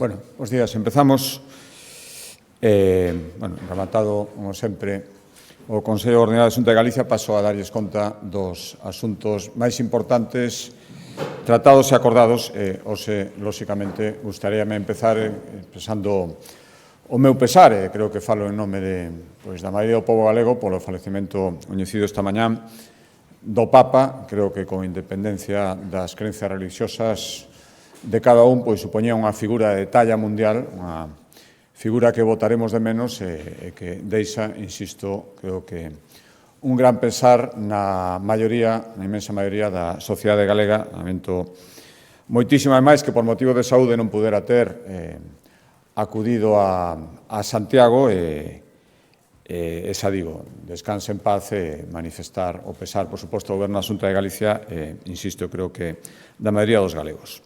Bueno, os días. Empezamos, rematado, como sempre, o Consello Ordenado da Xunta de Galicia, paso a darlles conta dos asuntos máis importantes tratados e acordados. Hoxe, lóxicamente, gustaríame empezar expresando o meu pesar, e creo que falo en nome da maioría do pobo galego polo falecemento coñecido esta mañá do Papa. Creo que con independencia das creencias religiosas de cada un, pois supoñía unha figura de talla mundial, unha figura que votaremos de menos e que deixa, insisto, creo que un gran pesar na inmensa maioría da sociedade galega. Lamento moitísimo, ademais, que por motivo de saúde non pudera ter acudido a Santiago digo, descanse en paz e manifestar o pesar, por suposto, ao Goberno da Xunta de Galicia insisto, creo que da maioría dos galegos.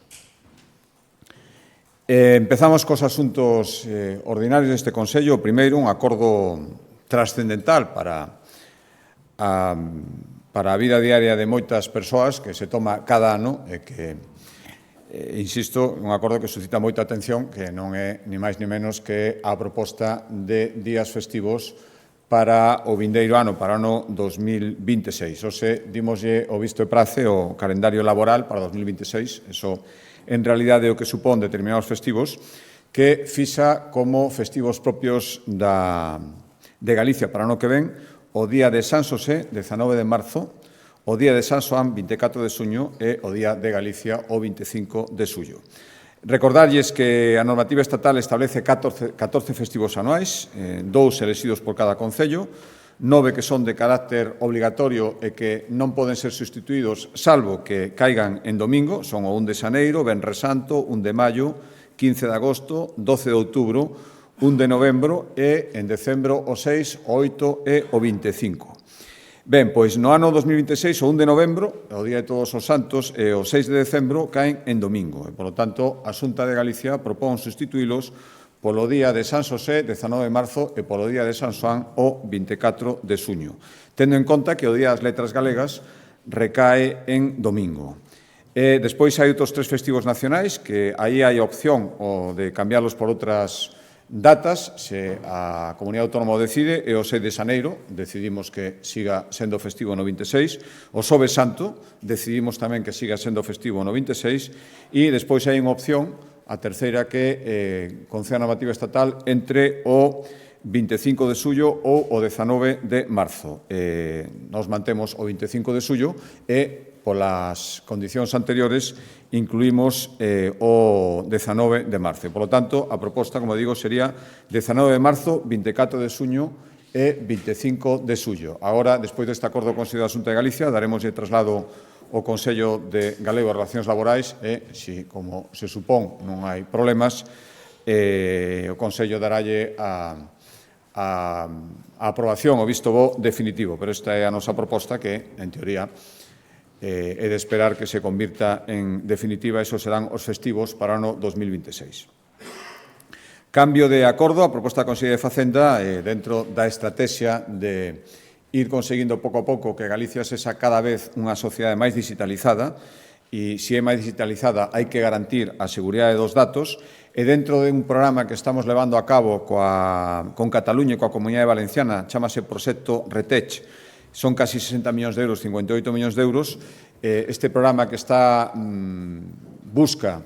Empezamos cos asuntos ordinarios deste Consello. O primeiro, un acordo trascendental para a vida diaria de moitas persoas que se toma cada ano e que, insisto, un acordo que suscita moita atención, que non é ni máis ni menos que a proposta de días festivos para o vindeiro ano, para o ano 2026. Ose, dimoslle o visto e prace o calendario laboral para 2026, eso en realidade o que supón determinados festivos, que fixa como festivos propios de Galicia para o ano que ven o día de San Xosé, 19 de marzo, o día de San Xoán, 24 de xuño, e o día de Galicia, o 25 de xullo. Recordarlles que a normativa estatal establece 14 festivos anuais, 2 elexidos por cada concello, 9 que son de carácter obligatorio e que non poden ser sustituídos salvo que caigan en domingo, son o 1 de xaneiro, Venres Santo, 1 de maio, 15 de agosto, 12 de outubro, 1 de novembro e, en decembro, o 6, o 8 e o 25. Ben, pois no ano 2026, o 1 de novembro, o Día de Todos os Santos, e o 6 de decembro caen en domingo. E, polo tanto, a Xunta de Galicia propón sustituílos polo día de San Xosé, 19 de marzo, e polo día de San Xoán, o 24 de xuño, tendo en conta que o Día das Letras Galegas recae en domingo. Despois hai outros 3 festivos nacionais, que aí hai opción de cambiarlos por outras datas, se a Comunidade Autónoma o decide, e o 6 de xaneiro decidimos que siga sendo festivo no 26, o Xoves Santo decidimos tamén que siga sendo festivo no 26, e despois hai unha opción, a terceira, que concede a normativa estatal entre o 25 de xullo ou o 19 de marzo. Nos mantemos o 25 de xullo e, polas condicións anteriores, incluímos o 19 de marzo. Por lo tanto, a proposta, como digo, sería 19 de marzo, 24 de xuño e 25 de xullo. Agora, despois deste acordo con o Consello da Xunta de Galicia, daremos traslado o Consello de Galego de Relacións Laborais e, se, como se supón, non hai problemas, o Consello daralle a aprobación, o visto bo definitivo. Pero esta é a nosa proposta que, en teoría, é de esperar que se convirta en definitiva. Esos serán os festivos para o ano 2026. Cambio de acordo, a proposta da Consellería de Facenda, dentro da estrategia de ir conseguindo pouco a pouco que Galicia sexa cada vez unha sociedade máis digitalizada, e se é máis digitalizada hai que garantir a seguridade dos datos, e dentro de un programa que estamos levando a cabo con Cataluña e coa Comunidade Valenciana, chamase Proxecto Retech, son casi 60 millóns de euros, 58 millóns de euros. Este programa que busca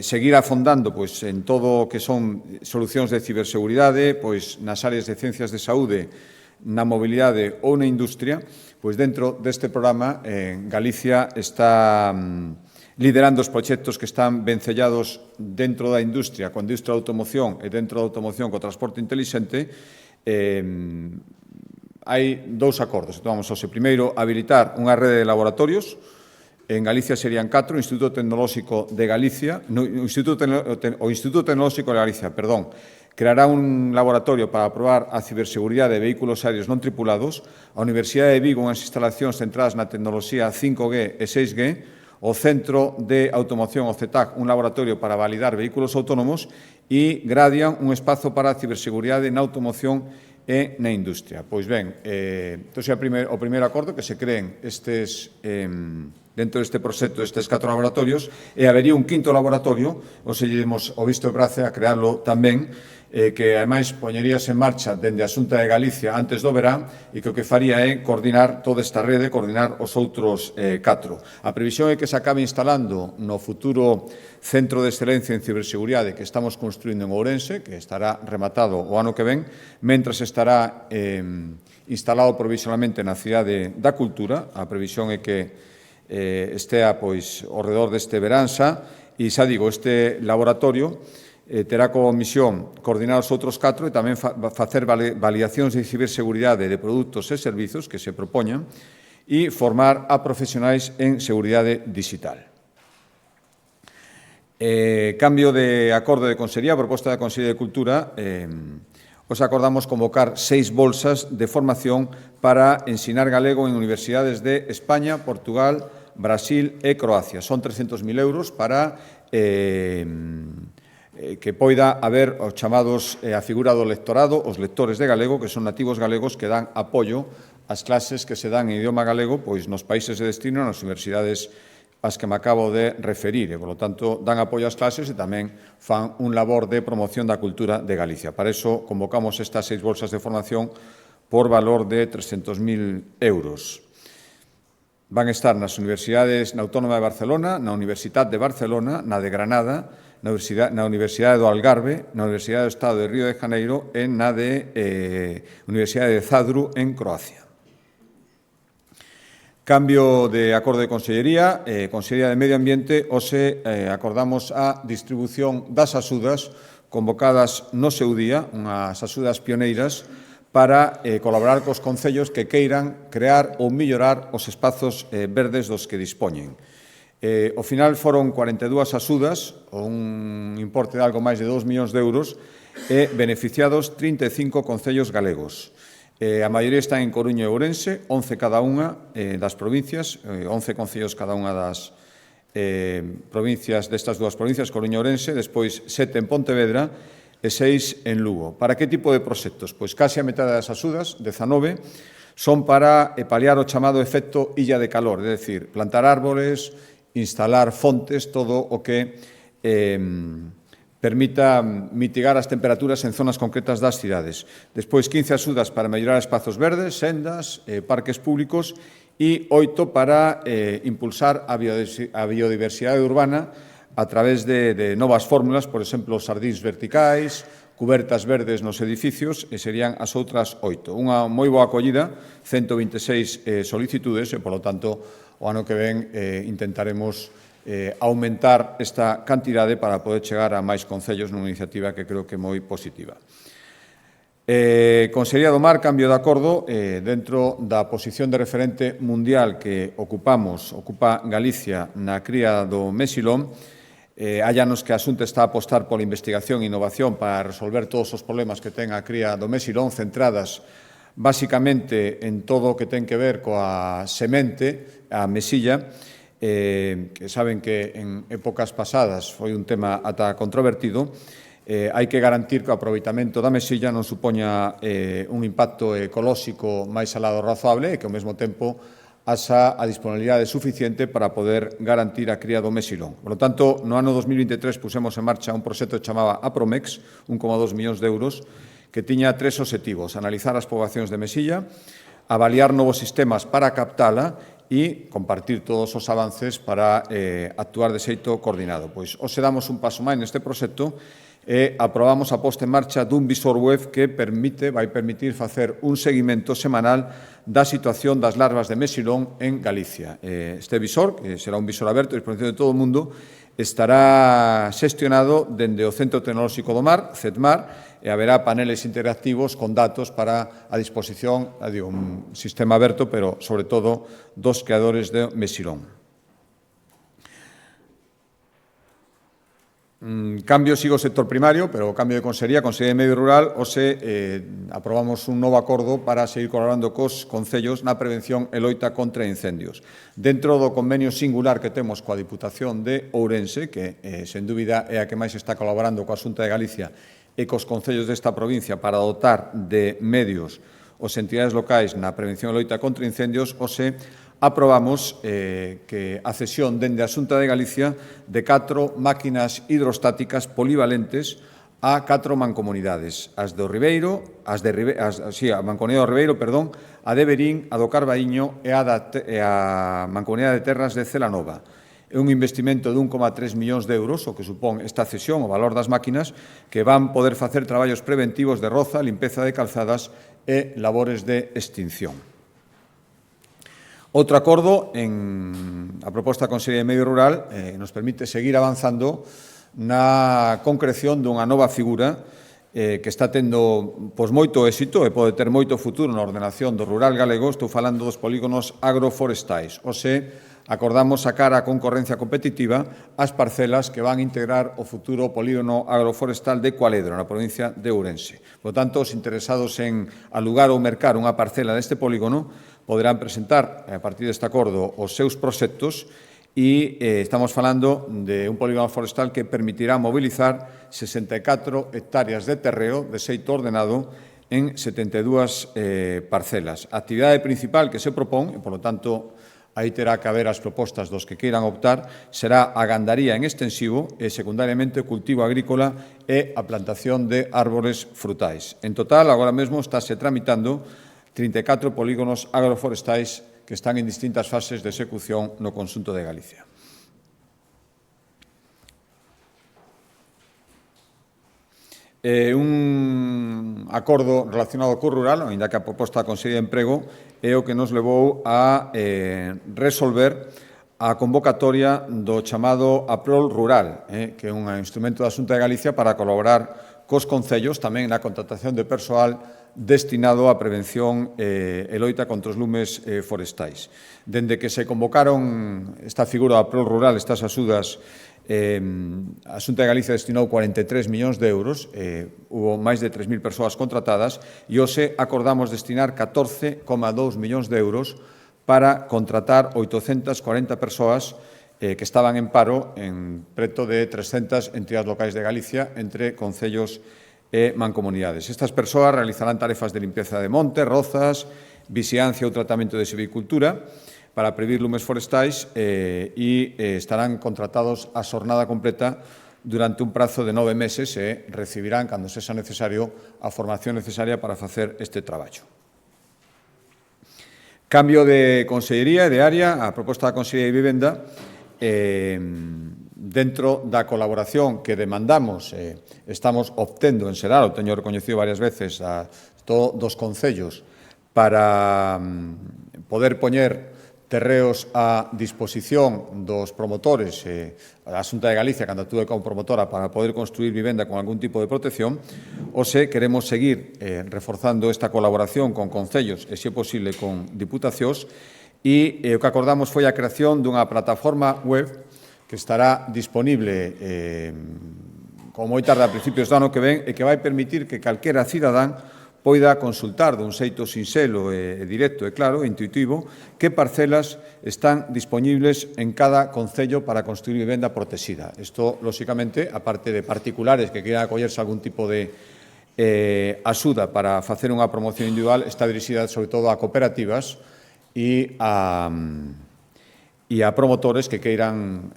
seguir afondando en todo o que son solucións de ciberseguridade, nas áreas de ciencias de saúde, na mobilidade ou na industria, dentro deste programa Galicia está liderando os proxectos que están vencellados dentro da industria, coa industria da automoción e dentro da automoción co transporte intelixente. Hai 2 acordos. Vamos ao primeiro, habilitar unha rede de laboratorios. En Galicia serían 4, o Instituto Tecnolóxico de Galicia, o Instituto Tecnolóxico de Galicia, creará un laboratorio para probar a ciberseguridade de vehículos aéreos non tripulados, a Universidade de Vigo unhas instalacións centradas na tecnoloxía 5G e 6G, o Centro de Automoción, o CETAC, un laboratorio para validar vehículos autónomos, e Gradian, un espazo para a ciberseguridade na automoción e na industria. Pois ben, o primeiro acordo, que se creen estes dentro deste proxecto estes 4 laboratorios, e habería un quinto laboratorio, ou se demos o visto de prace a crearlo tamén, que ademais poñeríase en marcha dende a Xunta de Galicia antes do verán e que o que faría é coordinar toda esta rede, coordinar os outros 4. A previsión é que se acabe instalando no futuro Centro de Excelencia en Ciberseguridade que estamos construindo en Ourense, que estará rematado o ano que ven, mentras estará instalado provisionalmente na Cidade da Cultura. A previsión é que estea pois ao redor deste verán xa, e xa digo, este laboratorio terá como misión coordinar os outros 4 e tamén facer validacións de ciberseguridade de produtos e servizos que se propoñan e formar a profesionais en seguridade digital. Cambio de acordo de Consellería, proposta da Consellería de Cultura, os acordamos convocar 6 bolsas de formación para ensinar galego en universidades de España, Portugal, Brasil e Croacia. Son 300.000 euros para que poida haber os chamados a figura do lectorado, os lectores de galego, que son nativos galegos que dan apoio ás clases que se dan en idioma galego pois nos países de destino, nas universidades ás que me acabo de referir, e, polo tanto, dan apoio ás clases e tamén fan un labor de promoción da cultura de Galicia. Para iso, convocamos estas 6 bolsas de formación por valor de 300.000 euros. Van estar nas universidades na Autónoma de Barcelona, na Universitat de Barcelona, na de Granada, na Universidade do Algarve, na Universidade do Estado de Río de Janeiro e na Universidade de Zadru, en Croacia. Cambio de acordo de Consellería, Consellería de Medio Ambiente, hoxe acordamos a distribución das axudas convocadas no seu día, unhas axudas pioneiras, para colaborar cos concellos que queiran crear ou mellorar os espazos verdes dos que dispoñen. Ao final foron 42 axudas, un importe de algo máis de 2 millóns de euros, e beneficiados 35 concellos galegos. A maioría están en Coruña e Ourense, 11 cada unha das provincias, 11 concellos cada unha das provincias destas dúas provincias, Coruña e Ourense, despois 7 en Pontevedra e 6 en Lugo. Para que tipo de proxectos? Pois case a metade das axudas, 19, son para paliar o chamado efecto illa de calor, é dicir, plantar árboles, instalar fontes, todo o que permita mitigar as temperaturas en zonas concretas das cidades. Despois, 15 axudas para mellorar espazos verdes, sendas, parques públicos e 8 para impulsar a biodiversidade urbana a través de novas fórmulas, por exemplo, sardís verticais, cubertas verdes nos edificios, e serían as outras 8. Unha moi boa acollida, 126 solicitudes, e, polo tanto, o ano que ven intentaremos aumentar esta cantidade para poder chegar a máis concellos nunha iniciativa que creo que é moi positiva. Consellería do Mar, cambio de acordo, dentro da posición de referente mundial que ocupa Galicia na cría do mexilón, hai anos que a Xunta está a apostar pola investigación e innovación para resolver todos os problemas que ten a cría do mexilón, centradas basicamente en todo o que ten que ver coa semente, a mesilla, que saben que en épocas pasadas foi un tema ata controvertido. Hai que garantir que o aproveitamento da mesilla non supoña un impacto ecolóxico máis alá do razoable e que ao mesmo tempo haxa a disponibilidade suficiente para poder garantir a cría do mexilón. Por lo tanto, no ano 2023 pusemos en marcha un proxecto que chamaba Apromex, 1,2 millóns de euros, que tiña 3 obxectivos: analizar as poboacións de mesilla, avaliar novos sistemas para captala e compartir todos os avances para actuar de xeito coordinado. Pois, hoxe damos un paso máis neste proxecto e aprobamos a posta en marcha dun visor web que vai permitir facer un seguimento semanal da situación das larvas de mexilón en Galicia. Este visor, que será un visor aberto a disposición de todo o mundo, estará xestionado dende o Centro Tecnolóxico do Mar, CETMAR, e haberá paneles interactivos con datos para a disposición, un sistema aberto, pero sobre todo dos creadores de mexilón. Cambio, sigo o sector primario, pero cambio de Consellería de Medio Rural, hoxe aprobamos un novo acordo para seguir colaborando cos concellos na prevención e loita contra incendios. Dentro do convenio singular que temos coa Diputación de Ourense, que, sen dúbida, é a que máis está colaborando coa Xunta de Galicia e cos concellos desta provincia para dotar de medios os entidades locais na prevención e loita contra incendios, hoxe aprobamos que a cesión dende a Xunta de Galicia de 4 máquinas hidrostáticas polivalentes a 4 mancomunidades, as do Ribeiro, a Mancomunidade do Ribeiro, a de Verín, a do Carbaíño e a Mancomunidade de Terras de Celanova. É un investimento de 1,3 millóns de euros, o que supón esta cesión, o valor das máquinas, que van poder facer traballos preventivos de roza, limpeza de calzadas e labores de extinción. Outro acordo, a proposta da Consellería de Medio Rural, nos permite seguir avanzando na concreción dunha nova figura que está tendo moito éxito e pode ter moito futuro na ordenación do rural galego. Estou falando dos polígonos agroforestais. Acordamos sacar a concorrencia competitiva as parcelas que van integrar o futuro polígono agroforestal de Cualedro, na provincia de Ourense. Por tanto, os interesados en alugar ou mercar unha parcela deste polígono poderán presentar, a partir deste acordo, os seus proxectos e estamos falando de un polígono forestal que permitirá mobilizar 64 hectáreas de terreo de xeito ordenado en 72 parcelas. A actividade principal que se propón, e, polo tanto, aí terá que haber as propostas dos que queiran optar, será a gandaría en extensivo e, secundariamente, o cultivo agrícola e a plantación de árbores frutais. En total, agora mesmo, estáse tramitando 34 polígonos agroforestais que están en distintas fases de execución no conxunto de Galicia. Un acordo relacionado co rural, ainda que a proposta da Consellería de Emprego, é o que nos levou a resolver a convocatoria do chamado APROL Rural, que é un instrumento da Xunta de Galicia para colaborar cos concellos tamén na contratación de persoal destinado á prevención e loita contra os lumes forestais. Dende que se convocaron esta figura do APROL Rural, estas axudas, a Xunta de Galicia destinou 43 millóns de euros, hubo máis de 3.000 persoas contratadas e hoxe acordamos destinar 14,2 millóns de euros para contratar 840 persoas que estaban en paro en preto de 300 entidades locais de Galicia entre concellos e mancomunidades. Estas persoas realizarán tarefas de limpieza de monte, rozas, vixiancia ou tratamento de silvicultura para prevenir lumes forestais e estarán contratados a xornada completa durante un prazo de 9 meses e recibirán, cando sexa necesario, a formación necesaria para facer este traballo. Cambio de consellería e de área, a proposta da Consellería de Vivenda, dentro da colaboración que demandamos, estamos obtendo en Serar, o teño recoñecido varias veces a todos os concellos, para poder poñer terreos a disposición dos promotores, a Xunta de Galicia, cando actúe como promotora, para poder construir vivenda con algún tipo de protección, queremos seguir reforzando esta colaboración con concellos e, se é posible, con diputacións, e o que acordamos foi a creación dunha plataforma web que estará disponible como moi tarde a principios do ano que ven e que vai permitir que calquera cidadán poida consultar dun xeito sinxelo e directo e claro, e intuitivo, que parcelas están disponibles en cada concello para construir vivenda protegida. Isto, lóxicamente, a parte de particulares que queiran acollerse a algún tipo de axuda para facer unha promoción individual, está dirixida sobre todo a cooperativas e a promotores que queiran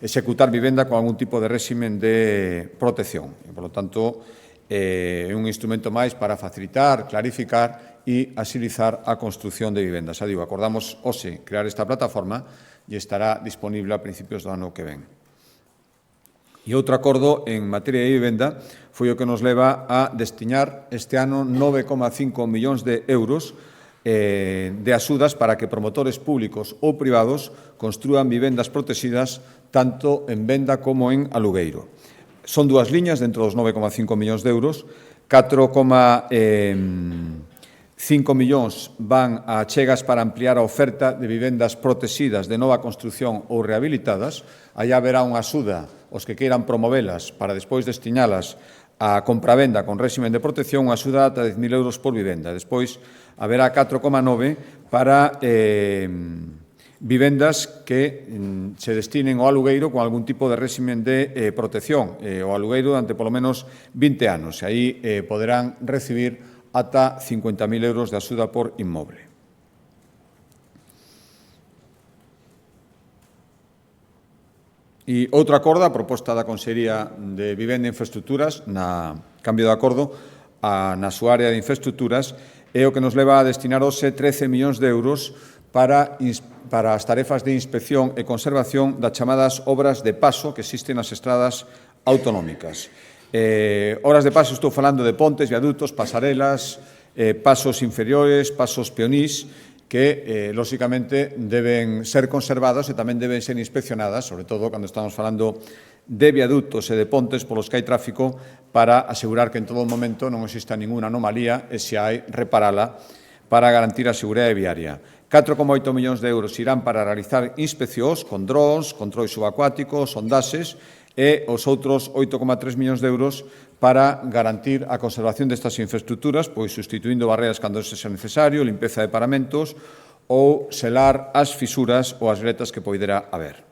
executar vivenda con algún tipo de réximen de protección. E, por lo tanto, é un instrumento máis para facilitar, clarificar e axilizar a construción de vivendas. Xa digo, acordamos hoxe crear esta plataforma e estará disponible a principios do ano que ven. E outro acordo en materia de vivenda foi o que nos leva a destinar este ano 9,5 millóns de euros de axudas para que promotores públicos ou privados construan vivendas protegidas tanto en venda como en alugueiro. Son dúas liñas dentro dos 9,5 millóns de euros, 4,5 millóns van a achegas para ampliar a oferta de vivendas protegidas de nova construción ou rehabilitadas. Aí haberá unha axuda aos que queiran promovelas para despois destinalas a compravenda con réximen de protección, unha axuda ata 10.000 euros por vivenda. Despois haberá 4,9 para vivendas que se destinen ao alugueiro con algún tipo de réximen de protección, o alugueiro durante polo menos 20 anos. E aí poderán recibir ata 50.000 euros de axuda por inmoble. E outro acordo, a proposta da Consellería de Vivenda e Infraestructuras, na cambio de acordo, na súa área de infraestructuras, é o que nos leva a destinar hoxe 13 millóns de euros para as tarefas de inspección e conservación das chamadas obras de paso que existen nas estradas autonómicas. Obras de paso, estou falando de pontes, viadutos, pasarelas, pasos inferiores, pasos peonís, que, lóxicamente, deben ser conservadas e tamén deben ser inspeccionadas, sobre todo cando estamos falando de viadutos e de pontes polos que hai tráfico, para asegurar que en todo momento non exista ninguna anomalía e, se hai, reparala para garantir a seguridade viaria. 4,8 millóns de euros irán para realizar inspeccións con drons, controis subacuáticos, sondaxes, e os outros 8,3 millóns de euros para garantir a conservación destas infraestructuras, pois sustituindo barreras cando sexa necesario, limpeza de paramentos ou selar as fisuras ou as gretas que poidera haber.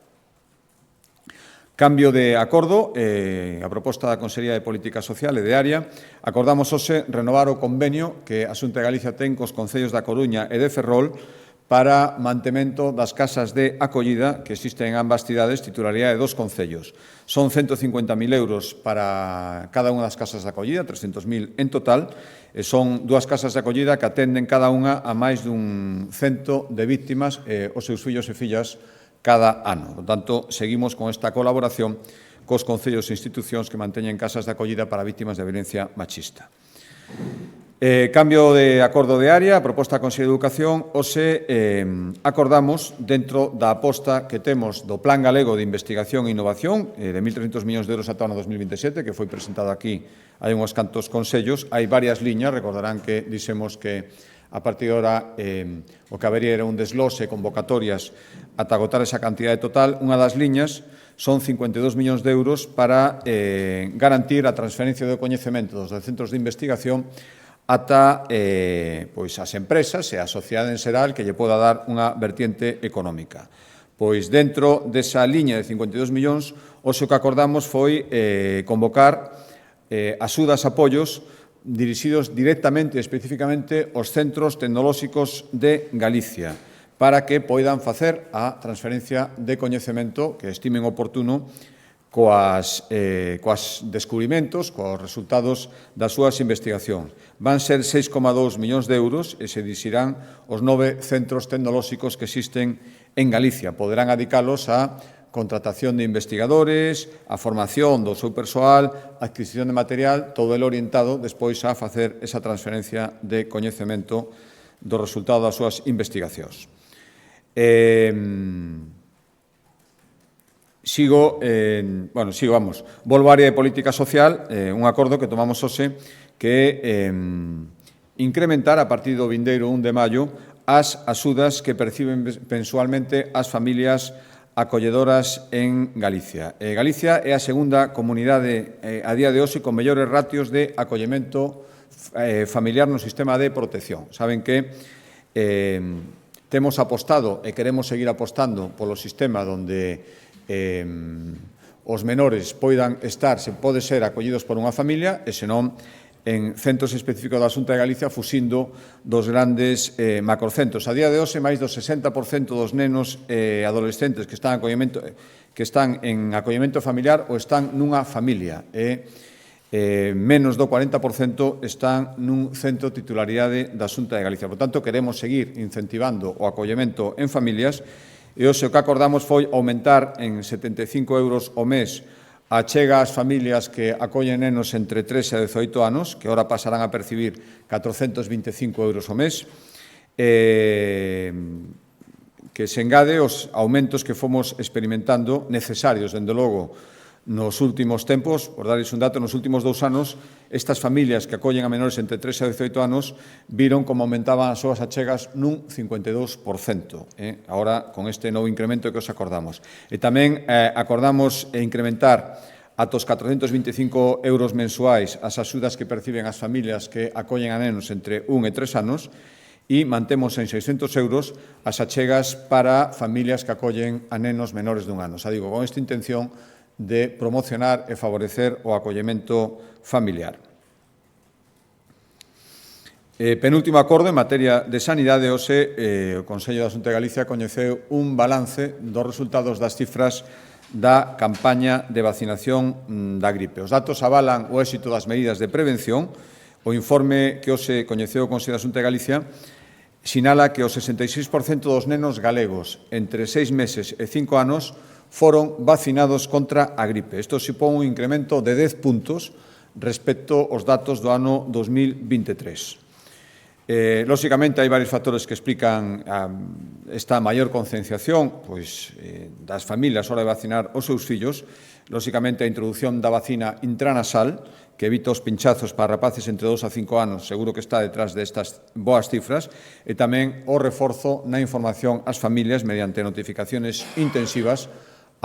Cambio de acordo, a proposta da Consellería de Política Social e de Área, acordamos hoxe renovar o convenio que a Xunta de Galicia ten cos concellos da Coruña e de Ferrol para mantemento das casas de acollida que existen en ambas cidades, titularidade de dos concellos. Son 150.000 euros para cada unha das casas de acollida, 300.000 en total, e son dúas casas de acollida que atenden cada unha a máis dun 100 de víctimas e os seus fillos e fillas cada ano. Por tanto, seguimos con esta colaboración cos concellos e institucións que manteñen casas de acollida para víctimas de violencia machista. Cambio de acordo de área, a proposta da Consellería de Educación, hoxe acordamos, dentro da aposta que temos do Plan Galego de Investigación e Innovación, de 1.300 millóns de euros ata o ano 2027, que foi presentado aquí hai unhos cantos consellos, hai varias liñas, recordarán que dixemos que a partir de ahora o que habería era un deslose, convocatorias, ata agotar esa cantidade total. Unha das liñas son 52 millóns de euros para garantir a transferencia do coñecemento dos centros de investigación ata as empresas e a sociedade en xeral que lle poda dar unha vertiente económica. Pois dentro desa liña de 52 millóns, hoxe o que acordamos foi convocar axudas, apoios dirixidos directamente e especificamente aos centros tecnolóxicos de Galicia para que poidan facer a transferencia de coñecemento que estimen oportuno coas descubrimentos, coas resultados das súas investigacións. Van ser 6,2 millóns de euros e se dirixirán aos 9 centros tecnolóxicos que existen en Galicia. Poderán adicalos a contratación de investigadores, a formación do seu persoal, a adquisición de material, todo el orientado despois a facer esa transferencia de coñecemento do resultado das súas investigacións. Volvo á área de política social, un acordo que tomamos hoxe que é incrementar a partir do vindeiro 1 de maio as axudas que perciben mensualmente as familias acolledoras en Galicia. Galicia é a segunda comunidade a día de hoxe con mellores ratios de acollemento familiar no sistema de protección. Saben que temos apostado e queremos seguir apostando polo sistema onde os menores poidan estar, se pode ser, acollidos por unha familia e, senón, en centros específicos da Xunta de Galicia fuxindo dos grandes macrocentros. A día de hoxe, máis do 60% dos nenos e adolescentes que están en acollemento familiar ou están nunha familia e menos do 40% están nun centro titularidade da Xunta de Galicia. Por tanto, queremos seguir incentivando o acollemento en familias e hoxe o que acordamos foi aumentar en 75 euros ao mes a chega ás familias que acollen nenos entre 3 e 18 anos, que agora pasarán a percibir 425 euros ao mes, que se engade os aumentos que fomos experimentando necesarios, dende logo, nos últimos tempos. Por darles un dato, nos últimos 2 anos, estas familias que acollen a menores entre 3 e 18 anos viron como aumentaban as súas achegas nun 52%. Agora, con este novo incremento que os acordamos. E tamén acordamos incrementar ata os 425 euros mensuais as axudas que perciben as familias que acollen a nenos entre 1 e 3 anos e mantemos en 600 euros as achegas para familias que acollen a nenos menores dun ano. Xa digo, con esta intención de promocionar e favorecer o acollemento familiar. Penúltimo acordo en materia de sanidade, hoxe o Consello da Xunta de Galicia coñeceu un balance dos resultados das cifras da campaña de vacinación da gripe. Os datos avalan o éxito das medidas de prevención. O informe que hoxe coñeceu o Consello da Xunta de Galicia sinala que o 66% dos nenos galegos entre 6 meses e 5 anos foron vacinados contra a gripe. Isto supón un incremento de 10 puntos respecto aos datos do ano 2023. Lóxicamente, hai varios factores que explican esta maior concienciación das familias a hora de vacinar os seus fillos. Lóxicamente, a introdución da vacina intranasal, que evita os pinchazos para rapaces entre 2 a 5 anos, seguro que está detrás destas boas cifras, e tamén o reforzo na información ás familias mediante notificaciones intensivas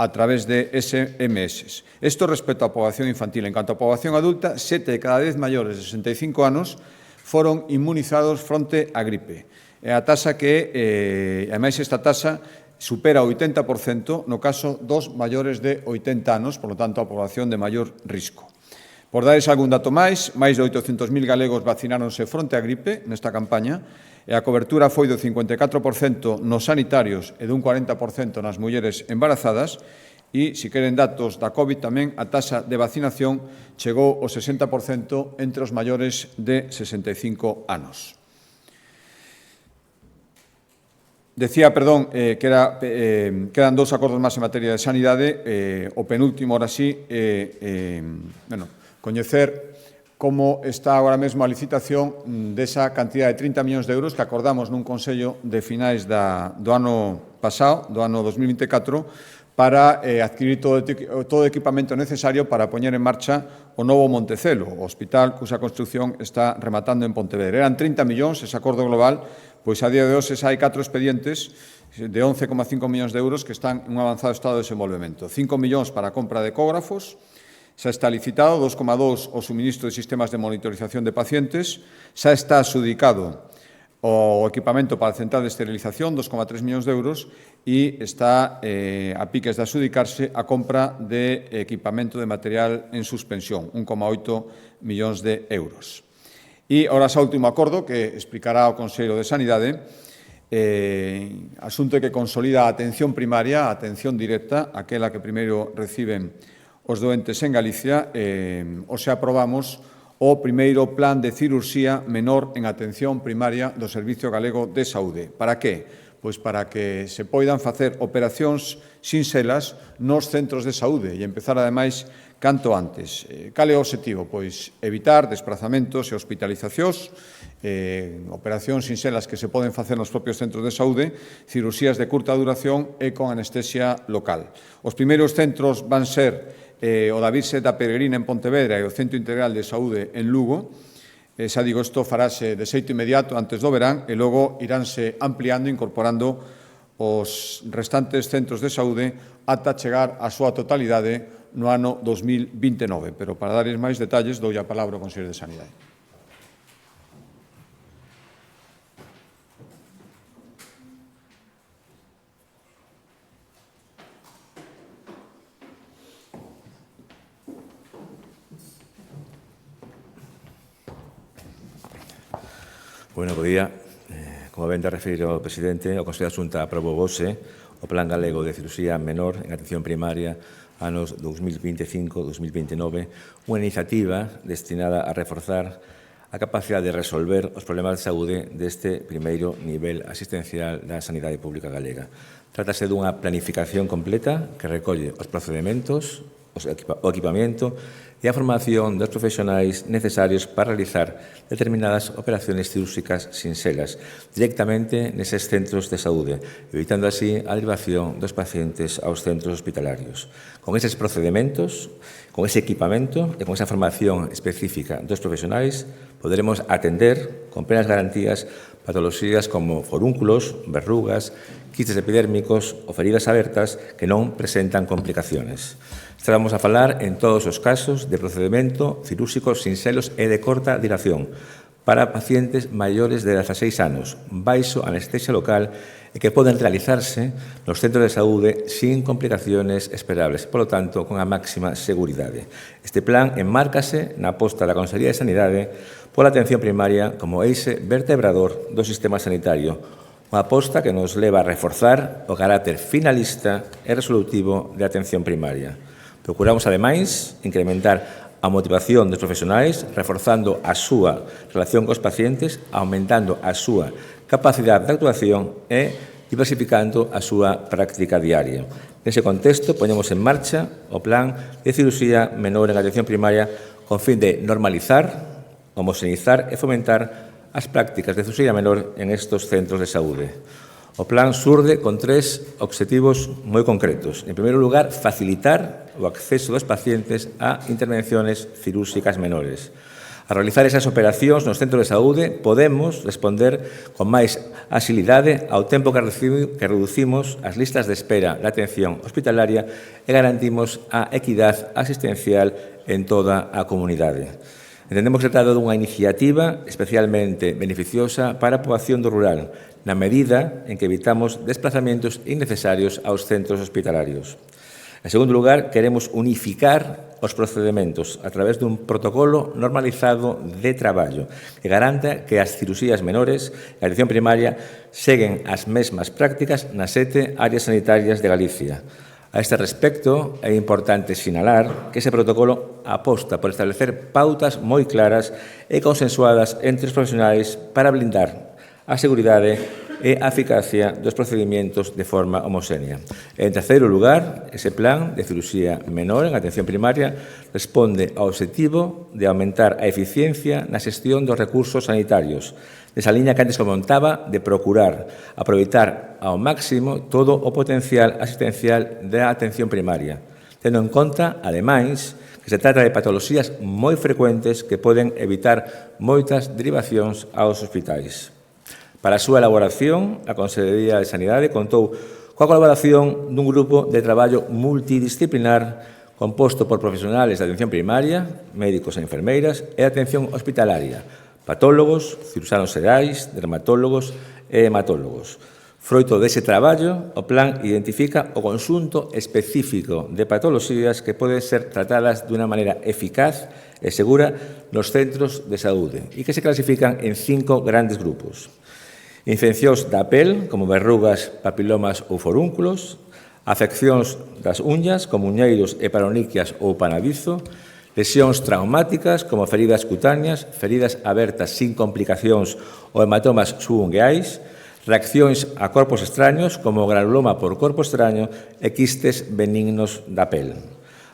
a través de SMS. Isto respecto á poboación infantil. En canto á poboación adulta, 7 de cada 10 maiores de 65 anos foron inmunizados fronte á gripe. É a taxa que, ademais, esta taxa supera o 80% no caso dos maiores de 80 anos, por lo tanto, a poboación de maior risco. Por dares algún dato máis de 800.000 galegos vacináronse fronte á gripe nesta campaña e a cobertura foi do 54% nos sanitarios e dun 40% nas mulleres embarazadas. E, se queren datos da COVID, tamén a taxa de vacinación chegou ao 60% entre os maiores de 65 anos. Decía, que quedan 2 acordos máis en materia de sanidade. O penúltimo, ahora sí, coñecer como está agora mesmo a licitación desa cantidad de 30 millóns de euros que acordamos nun Consello de finais do ano pasado, do ano 2024, para adquirir todo o equipamento necesario para poñer en marcha o novo Montecelo, o hospital cuxa construción está rematando en Pontevedra. Eran 30 millóns ese acordo global, pois a día de hoxe hai 4 expedientes de 11,5 millóns de euros que están en un avanzado estado de desenvolvemento. 5 millóns para a compra de ecógrafos, xa está licitado, 2,2 o suministro de sistemas de monitorización de pacientes, xa está adxudicado o equipamento para a central de esterilización, 2,3 millóns de euros, e está a piques de adxudicarse a compra de equipamento de material en suspensión, 1,8 millóns de euros. E, ora, xa último acordo que explicará o Consello de Sanidade, asunto que consolida a atención primaria, a atención directa, aquela que primeiro reciben os doentes en Galicia. Hoxe aprobamos o primeiro plan de cirurxía menor en atención primaria do Servicio Galego de Saúde. Para que? Pois para que se poidan facer operacións sinxelas nos centros de saúde e empezar, ademais, canto antes. Cal é o obxectivo? Pois evitar desplazamentos e hospitalizacións, operacións sinxelas que se poden facer nos propios centros de saúde, cirurxías de curta duración e con anestesia local. Os primeiros centros van ser o da Virxe da Peregrina en Pontevedra e o Centro Integral de Saúde en Lugo. Xa digo, isto farase de xeito inmediato antes do verán e logo iránse ampliando, incorporando os restantes centros de saúde ata chegar á súa totalidade no ano 2029. Pero para darles máis detalles, dou a palabra ao Consello de Sanidade. Bueno, bo día. Como ben de referir o presidente, o Consello da Xunta aprobou hoxe o Plan Galego de Cirurxía Menor en Atención Primaria anos 2025-2029, unha iniciativa destinada a reforzar a capacidade de resolver os problemas de saúde deste primeiro nivel asistencial da sanidade pública galega. Trátase dunha planificación completa que recolle os procedementos, o equipamento e a formación dos profesionais necesarios para realizar determinadas operaciones cirúrxicas sinxelas directamente neses centros de saúde, evitando así a derivación dos pacientes aos centros hospitalarios. Con eses procedementos, con ese equipamento e con esa formación específica dos profesionais, poderemos atender con plenas garantías patoloxías como forúnculos, verrugas, quistes epidérmicos ou feridas abertas que non presentan complicaciones. Estamos a falar en todos os casos de procedimento cirúrxicos sinxelos e de corta duración para pacientes maiores de 16 anos, baixo anestesia local e que poden realizarse nos centros de saúde sin complicaciones esperables, polo tanto, con a máxima seguridade. Este plan enmárcase na aposta da Consellería de Sanidade pola atención primaria como eixe vertebrador do sistema sanitario, Unha aposta que nos leva a reforzar o carácter finalista e resolutivo de atención primaria. Procuramos, ademais, incrementar a motivación dos profesionais, reforzando a súa relación cos pacientes, aumentando a súa capacidade de actuación e diversificando a súa práctica diaria. Nese contexto, poñemos en marcha o Plan de Cirurxía Menor en Atención Primaria con fin de normalizar, homoxeneizar e fomentar as prácticas de cirurxía menor en estes centros de saúde. O plan surde con 3 obxectivos moi concretos. En primeiro lugar, facilitar o acceso dos pacientes a intervenciones cirúrxicas menores. A realizar esas operacións nos centros de saúde podemos responder con máis axilidade ao tempo que reducimos as listas de espera de atención hospitalaria e garantimos a equidade asistencial en toda a comunidade. Entendemos que se trata dunha iniciativa especialmente beneficiosa para a poboación do rural, na medida en que evitamos desplazamentos innecesarios aos centros hospitalarios. En segundo lugar, queremos unificar os procedementos a través dun protocolo normalizado de traballo que garanta que as cirurxías menores e a atención primaria seguen as mesmas prácticas nas 7 áreas sanitarias de Galicia. A este respecto, é importante sinalar que ese protocolo aposta por establecer pautas moi claras e consensuadas entre os profesionais para blindar a seguridade e a eficacia dos procedimentos de forma homoxénea. En terceiro lugar, ese plan de cirurxía menor en atención primaria responde ao obxectivo de aumentar a eficiencia na xestión dos recursos sanitarios, nesa liña que antes comentaba de procurar aproveitar ao máximo todo o potencial asistencial da atención primaria, tendo en conta, ademais, que se trata de patoloxías moi frecuentes que poden evitar moitas derivacións aos hospitais. Para a súa elaboración, a Consellería de Sanidade contou coa colaboración dun grupo de traballo multidisciplinar composto por profesionales de atención primaria, médicos e enfermeiras e de atención hospitalaria, patólogos, ciruxanos xerais, dermatólogos e hematólogos. Froito dese traballo, o plan identifica o conxunto específico de patoloxías que poden ser tratadas dunha maneira eficaz e segura nos centros de saúde e que se clasifican en 5 grandes grupos. Infeccións da pel, como verrugas, papilomas ou forúnculos, afeccións das uñas, como uñeiros e paroniquias ou panadizo, lesións traumáticas, como feridas cutáneas, feridas abertas sin complicacións ou hematomas subungueais, reaccións a corpos extraños, como granuloma por corpo extraño e quistes benignos da pel.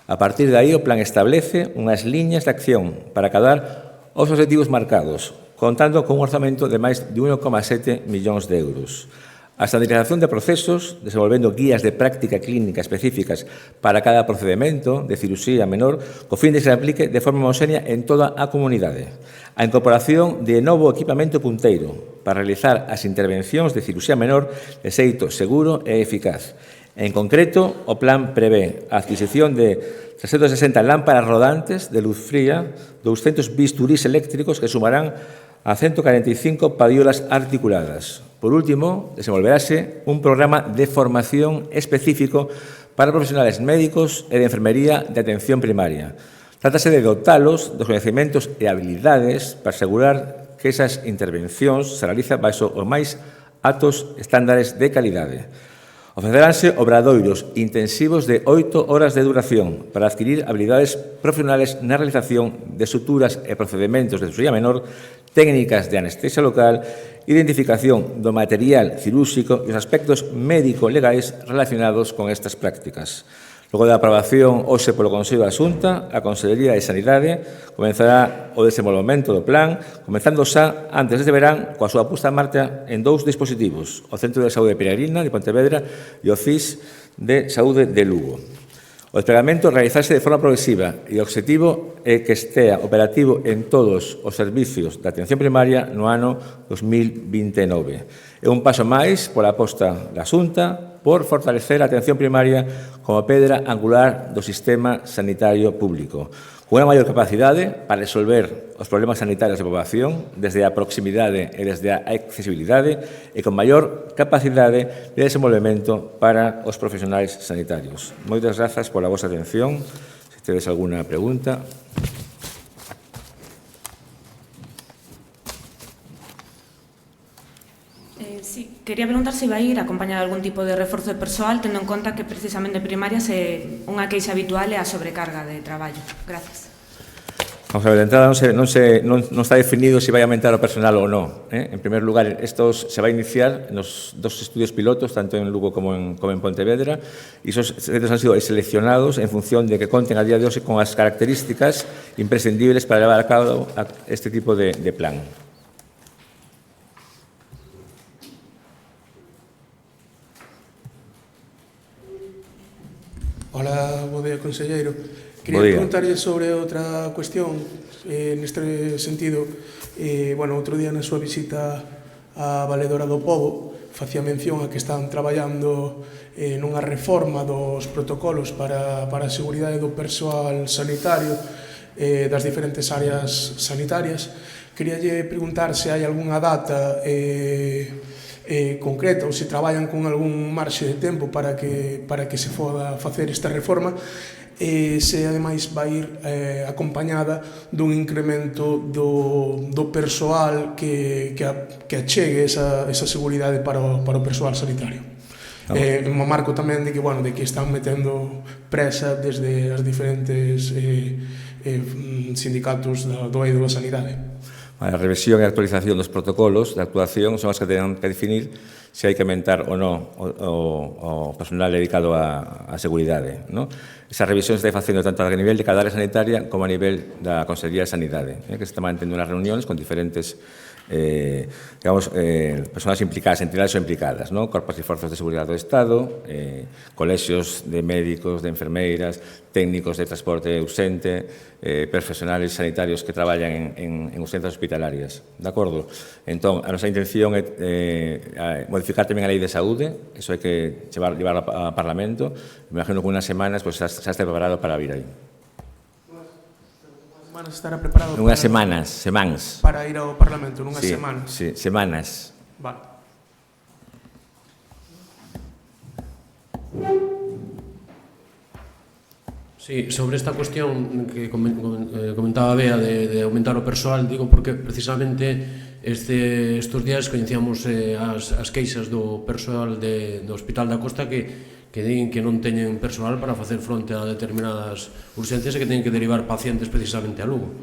A partir de aí, o plan establece unhas liñas de acción para acadar os obxectivos marcados, contando con un orzamento de máis de 1,7 millóns de euros. A estandarización de procesos, desenvolvendo guías de práctica clínica específicas para cada procedimento de cirurxía menor, co fin de que se aplique de forma homoxénea en toda a comunidade. A incorporación de novo equipamento punteiro para realizar as intervencións de cirurxía menor de xeito seguro e eficaz. En concreto, o plan prevé a adquisición de 360 lámparas rodantes de luz fría, 200 bisturís eléctricos que sumarán a 145 padiolas articuladas. Por último, desenvolverase un programa de formación específico para profesionales médicos e de enfermería de atención primaria. Trátase de dotalos dos coñecementos e habilidades para asegurar que esas intervencións se realizan baixo os máis altos estándares de calidade. Ofreceránse obradoiros intensivos de 8 horas de duración para adquirir habilidades profesionales na realización de suturas e procedimentos de cirurxía menor, técnicas de anestesia local, identificación do material cirúrxico e os aspectos médico-legais relacionados con estas prácticas. Logo da aprobación hoxe polo Consello da Xunta, a Consellería de Sanidade comenzará o desenvolvemento do plan, comenzando xa antes deste verán coa súa puesta en marcha en 2 dispositivos, o Centro de Saúde Peregrina de Pontevedra e o CIS de Saúde de Lugo. O desplegamento realizarse de forma progresiva e o obxectivo é que estea operativo en todos os servicios de atención primaria no ano 2029. É un paso máis pola aposta da Xunta por fortalecer a atención primaria como pedra angular do sistema sanitario público, con unha maior capacidade para resolver os problemas sanitarios da poboación desde a proximidade e desde a accesibilidade e con maior capacidade de desenvolvemento para os profesionais sanitarios. Moitas grazas pola vosa atención. Se tedes alguna pregunta. Sí, quería preguntar se vai ir acompañado de algún tipo de reforzo de persoal, tendo en conta que precisamente en primaria unha queixa habitual é a sobrecarga de traballo. Gracias. Vamos a ver, de entrada non está definido se vai aumentar o personal ou non. En primer lugar, isto se vai iniciar nos dos estudios pilotos, tanto en Lugo como en Pontevedra, e esos centros han sido seleccionados en función de que conten a día de hoxe con as características imprescindibles para levar a cabo este tipo de plan. Hola, bo día, conselleiro. Quería preguntarlle sobre outra cuestión neste sentido. Outro día na súa visita á Valedora do Pobo facía mención a que están traballando nunha reforma dos protocolos para a seguridade do persoal sanitario das diferentes áreas sanitarias. Queríalle preguntar se hai algunha data concreta ou se traballan con algún marxe de tempo para que se foda facer esta reforma e se ademais vai ir acompañada dun incremento do persoal que achegue esa seguridade para o persoal sanitario. No marco tamén de que están metendo presa desde as diferentes sindicatos do eido da sanidade. A revisión e actualización dos protocolos de actuación son as que tenen que definir se hai que aumentar ou non o personal dedicado á seguridade. Esa revisión se está facendo tanto a nivel de cada área sanitaria como a nivel da Consellería de Sanidade, que se está mantendo unhas reunións con diferentes persoas implicadas, entidades ou implicadas, corpos e forzas de seguridade do Estado, colexios de médicos, de enfermeiras, técnicos de transporte urxente, profesionales sanitarios que traballan en urxencias hospitalarias. De acordo? Entón, a nosa intención é modificar tamén a Lei de Saúde, iso hai que llevarlo ao Parlamento, me imagino que unhas semanas xa está preparado para vir aí. Estará preparado unhas semáns para ir ao Parlamento, nunhas semanas. Sí, semanas. Vale. Sí, sobre esta cuestión que comentaba Bea de aumentar o persoal, digo porque precisamente estes días coñecíamos as queixas do persoal do Hospital da Costa que din que non teñen persoal para facer fronte a determinadas urxencias e que teñen que derivar pacientes precisamente a Lugo.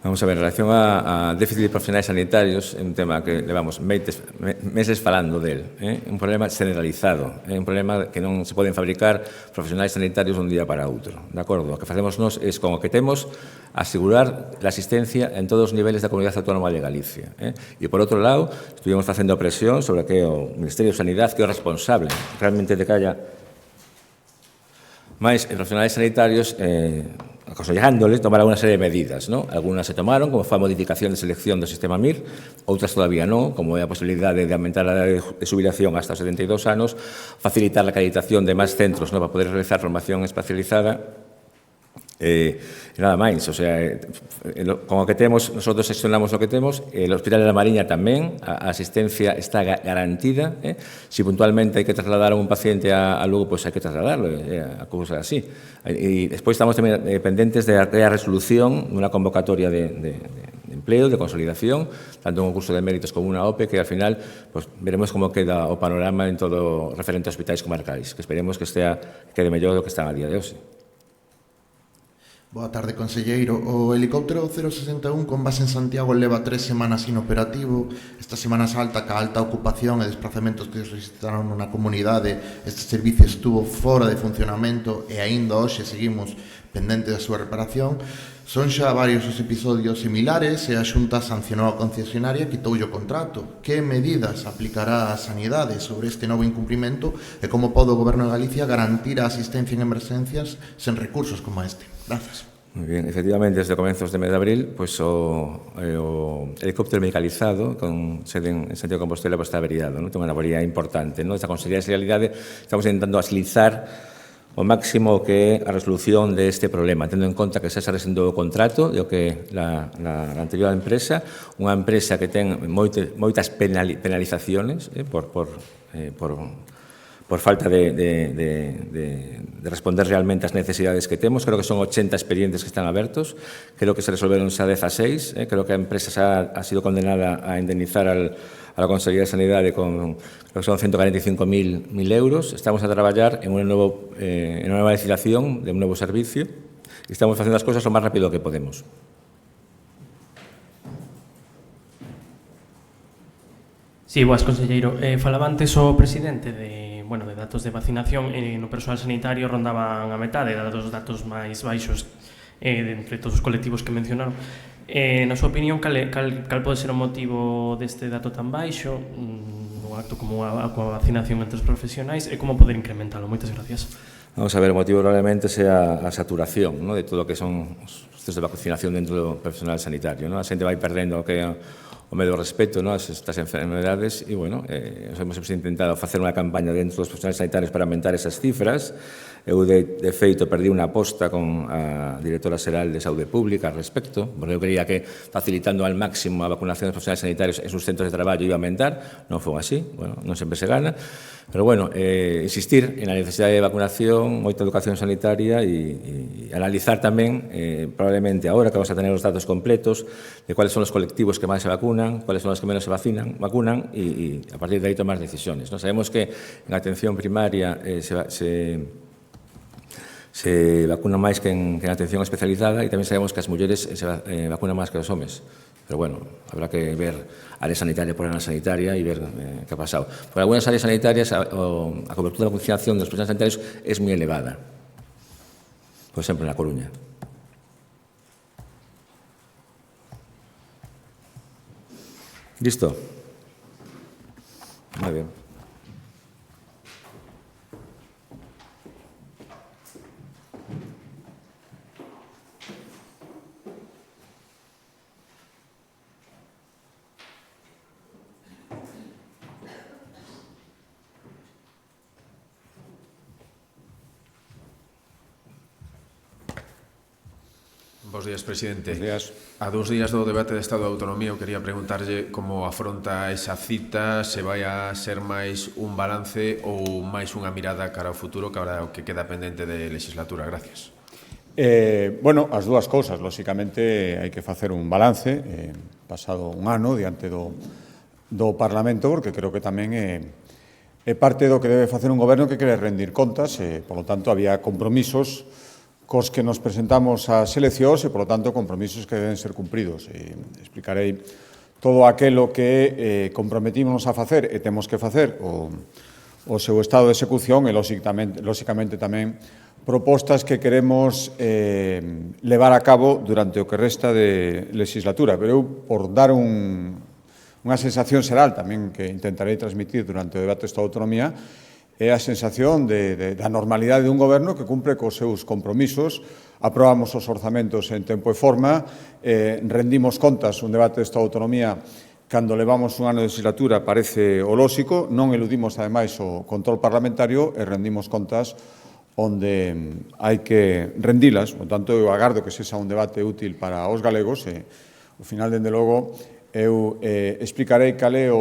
Vamos a ver, en relación a déficit de profesionais sanitarios, é un tema que levamos meses falando del. É un problema generalizado, é un problema que non se poden fabricar profesionais sanitarios dun día para outro. De acordo? O que facemos nós é, con o que temos, asegurar a asistencia en todos os niveles da Comunidade Autónoma de Galicia. E, por outro lado, estuvimos facendo presión sobre que o Ministerio de Sanidade, que é o responsable realmente de que haya máis profesionais sanitarios, aconsellándoles tomar alguna serie de medidas. Algunas se tomaron, como foi a modificación de selección do sistema MIR, outras todavía non, como é a posibilidade de aumentar a edade de xubilación hasta os 72 anos, facilitar a acreditación de máis centros para poder realizar formación especializada, nada máis, o sea, con o que temos, nosotros gestionamos o que temos, el Hospital de la Mariña tamén, a asistencia está garantida, si puntualmente hai que trasladar a un paciente a Lugo, pois hai que trasladarlo, a cousa así. E despois estamos tamén pendentes de a resolución nunha convocatoria de empleo, de consolidación, tanto un concurso de méritos como unha OPE, que al final veremos como queda o panorama en todo referente a hospitais comarcais, que esperemos que quede mellor do que están a día de hoxe. Boa tarde, conselleiro. O helicóptero 061 con base en Santiago leva 3 semanas inoperativo. Esta Semana Santa, ca alta ocupación e desplazamentos que se registraron na comunidade, este servicio estuvo fora de funcionamento e aínda hoxe seguimos pendentes da súa reparación. Son xa varios os episodios similares e a Xunta sancionou a concesionaria e quitoulle o contrato. Que medidas aplicará a Sanidade sobre este novo incumprimento e como pode o Goberno de Galicia garantir a asistencia en emerxencias sen recursos como este? Gracias. Moi ben, efectivamente, desde comenzos de mes de abril, o helicóptero medicalizado con sede en Santiago de Compostela está averiado, ten unha avería importante. Esta Consellería de Sanidade estamos intentando agilizar o máximo que é a resolución deste problema, tendo en conta que xa se rescindou o contrato do que la anterior empresa, unha empresa que ten moitas penalizaciones por por falta de responder realmente ás necesidades que temos. Creo que son 80 expedientes que están abertos, creo que se resolveron xa 16, creo que a empresa ha sido condenada a indemnizar a la Consellería de Sanidade con, creo que son 145.000 euros. Estamos a traballar en unha nova legislación de un novo servicio e estamos facendo as cousas o máis rápido que podemos. Sí, boas, conselleiro. Falaba antes o presidente de datos de vacinación no persoal sanitario rondaban a metade dos datos máis baixos entre todos os colectivos que mencionaron. Na súa opinión, cal pode ser o motivo deste dato tan baixo, un acto como a vacinación entre os profesionais, e como poder incrementalo? Moitas gracias. Vamos a ver, o motivo probablemente sea a saturación, ¿no?, de todo o que son os centros de vacunación dentro do personal sanitario, ¿no? A xente vai perdendo o que o medio respeto, ¿no?, a estas enfermedades e, bueno, hemos intentado facer unha campaña dentro dos profesionales sanitarios para aumentar esas cifras. Eu, de feito, perdí unha aposta con a directora xeral de Saúde Pública al respecto, porque eu creía que facilitando al máximo a vacunación dos profesionales sanitarios en sus centros de traballo iba a aumentar. Non foi así, bueno, non sempre se gana, pero, bueno, insistir en a necesidade de vacunación, moita educación sanitaria e analizar tamén, probablemente, agora que vamos a tener os datos completos de cuáles son os colectivos que máis se vacunan, cuáles son os que menos se vacunan e a partir de aí tomar decisiones, ¿no? Sabemos que en atención primaria se vacuna máis que en atención especializada e tamén sabemos que as mulleres se vacunan máis que os homes. Pero, bueno, habrá que ver área sanitaria por área sanitaria e ver que ha pasado. Por algunas áreas sanitarias a cobertura de vacunación dos profesionales sanitarios es moi elevada. Por exemplo, en La Coruña. ¿Listo? Muy bien. Bos días, presidente. Bos días. A 2 días do debate de Estado de Autonomía, eu quería preguntarlle como afronta esa cita, se vai a ser máis un balance ou máis unha mirada cara ao futuro, que agora o que queda pendente de legislatura. Gracias. Bueno, as dúas cousas. Lóxicamente, hai que facer un balance, pasado un ano, diante do Parlamento, porque creo que tamén é parte do que debe facer un goberno que quere rendir contas, por lo tanto, había compromisos cos que nos presentamos ás eleccións e, por lo tanto, compromisos que deben ser cumpridos. Explicarei todo aquilo que comprometimos a facer e temos que facer o seu estado de execución e, lóxicamente, tamén propostas que queremos levar a cabo durante o que resta de legislatura. Pero eu, por dar unha sensación xeral tamén que intentarei transmitir durante o debate de Estado de Autonomía, é a sensación da normalidade dun goberno que cumpre cos seus compromisos, aprobamos os orzamentos en tempo e forma, rendimos contas, un debate de Estado de Autonomía, cando levamos un ano de legislatura parece o lóxico, non eludimos, ademais, o control parlamentario e rendimos contas onde hai que rendilas. Por tanto, eu agardo que sexa un debate útil para os galegos e, ao final, dende logo, eu explicarei cal é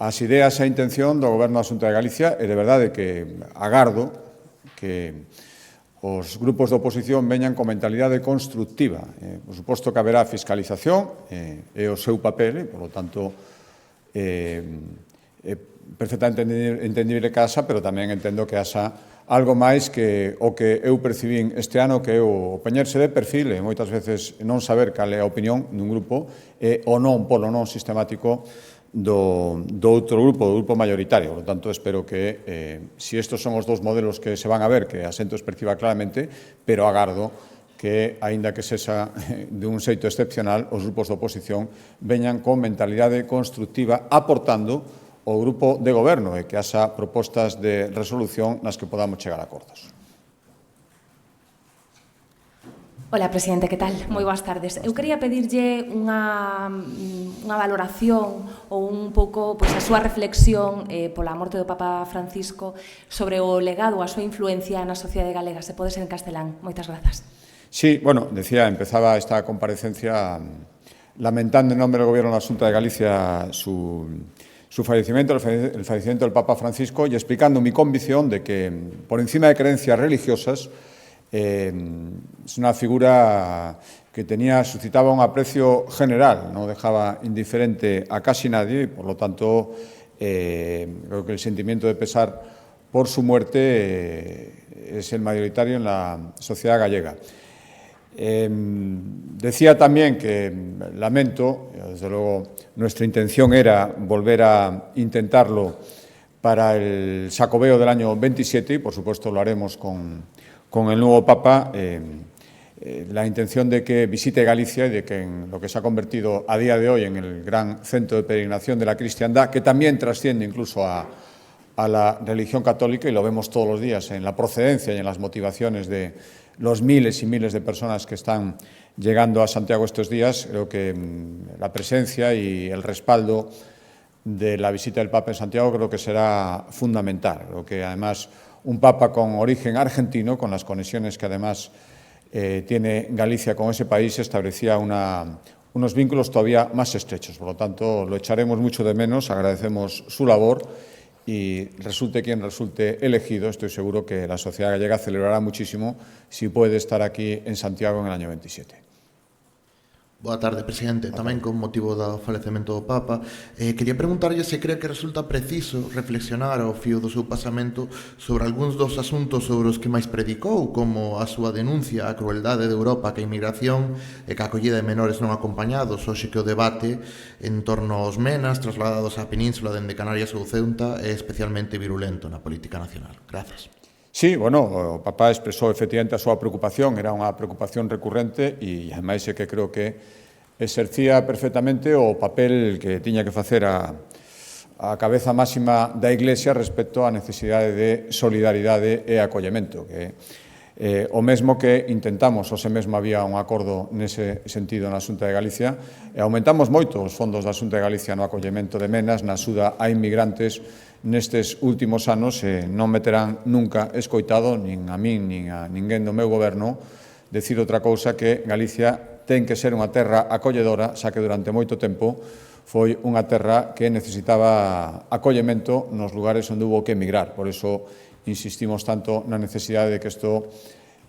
as ideas e a intención do Goberno da Xunta de Galicia e, de verdade, que agardo que os grupos de oposición veñan con mentalidade constructiva. Por suposto que haberá fiscalización, é o seu papel, por lo tanto, é perfectamente entendible que haxa, pero tamén entendo que haxa algo máis que o que eu percibín este ano, que é o poñerse de perfil e moitas veces non saber cal é a opinión dun grupo e o non polo non sistemático do outro grupo, do grupo mayoritario. Por lo tanto, espero que, si estos son os dous modelos que se van a ver, que a xente os perciba claramente, pero agardo que, aínda que sexa de un xeito excepcional, os grupos de oposición veñan con mentalidade constructiva, aportando o grupo de goberno e que haxa propostas de resolución nas que podamos chegar a acordos. Hola, presidente, que tal? Moi boas tardes. Eu quería pedirlle unha valoración ou un pouco a súa reflexión pola morte do Papa Francisco sobre o legado, a súa influencia na sociedade galega. Se pode ser en castelán. Moitas grazas. Sí, bueno, empezaba esta comparecencia lamentando en nome do Goberno da Xunta de Galicia su su fallecimiento, el fallecimiento del Papa Francisco, y explicando mi convicción de que, por encima de creencias religiosas, es una figura que suscitaba un aprecio general, no dejaba indiferente a casi nadie y, por lo tanto, creo que el sentimiento de pesar por su muerte es el mayoritario en la sociedad gallega. Decía también que lamento, desde luego nuestra intención era volver a intentarlo para el Xacobeo del año 27 y por supuesto lo haremos con el nuevo Papa, la intención de que visite Galicia y de que en lo que se ha convertido a día de hoy en el gran centro de peregrinación de la cristiandad, que también trasciende incluso a la religión católica, y lo vemos todos los días en la procedencia y en las motivaciones de los miles y miles de personas que están llegando a Santiago estos días. Creo que la presencia y el respaldo de la visita del Papa en Santiago creo que será fundamental. Creo que además un Papa con origen argentino, con las conexiones que además tiene Galicia con ese país, establecía unos vínculos todavía más estrechos. Por lo tanto, lo echaremos mucho de menos, agradecemos su labor y resulte quien resulte elegido, estoy seguro que la sociedad gallega celebrará muchísimo si puede estar aquí en Santiago en el año 27. Boa tarde, presidente. Tamén con motivo do falecemento do Papa, quería preguntarlle se cree que resulta preciso reflexionar ao fío do seu pasamento sobre algúns dos asuntos sobre os que máis predicou, como a súa denuncia á crueldade de Europa que a inmigración e que a acollida de menores non acompañados, hoxe que o debate en torno aos menas trasladados á península dende Canarias ou Ceuta é especialmente virulento na política nacional. Grazas. Sí, bueno, o Papa expresou efectivamente a súa preocupación, era unha preocupación recurrente e ademais é que creo que exercía perfectamente o papel que tiña que facer a cabeza máxima da Iglesia respecto á necesidade de solidaridade e acollemento, que o mesmo que intentamos, hoxe mesmo había un acordo nese sentido na Xunta de Galicia, e aumentamos moito os fondos da Xunta de Galicia no acollemento de menas, na axuda a inmigrantes nestes últimos anos, non me terán nunca escoitado, nin a min, nin a ninguén do meu goberno, decir outra cousa que Galicia ten que ser unha terra acolledora, xa que durante moito tempo foi unha terra que necesitaba acollemento nos lugares onde hubo que emigrar. Por iso insistimos tanto na necesidade de que isto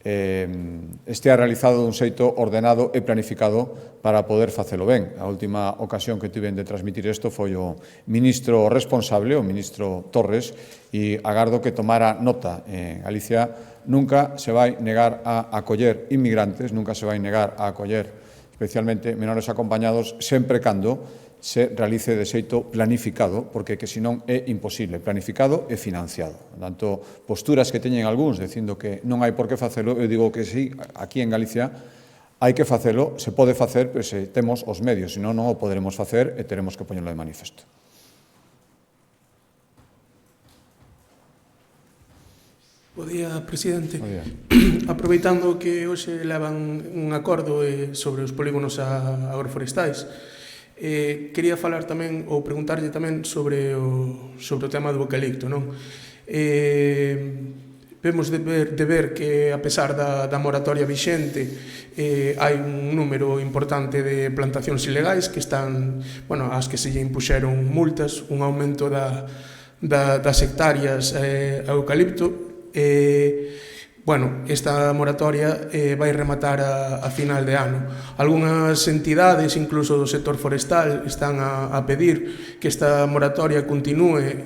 estea realizado dun xeito ordenado e planificado para poder facelo ben. A última ocasión que tiven de transmitir isto foi o ministro responsable, o ministro Torres, e agardo que tomara nota. Galicia nunca se vai negar a acoller inmigrantes, nunca se vai negar a acoller especialmente menores acompañados, sempre cando se realice de xeito planificado, porque que senón é imposible, planificado e financiado. Por tanto, posturas que teñen algúns dicindo que non hai por que facelo, eu digo que sí, aquí en Galicia hai que facelo, se pode facer, pero se temos os medios, senón non o poderemos facer e teremos que poñerlo de manifesto. Bo día, presidente. Bo día. Aproveitando que hoxe levan un acordo sobre os polígonos agroforestais, quería falar tamén, ou preguntarlle tamén sobre o tema do eucalipto, non? Vemos de ver que, a pesar da moratoria vixente, hai un número importante de plantacións ilegais que están, bueno, as que se lle impuxeron multas, un aumento das hectáreas ao eucalipto. Bueno, esta moratoria vai rematar a final de ano. Algúnas entidades, incluso do sector forestal, están a pedir que esta moratoria continúe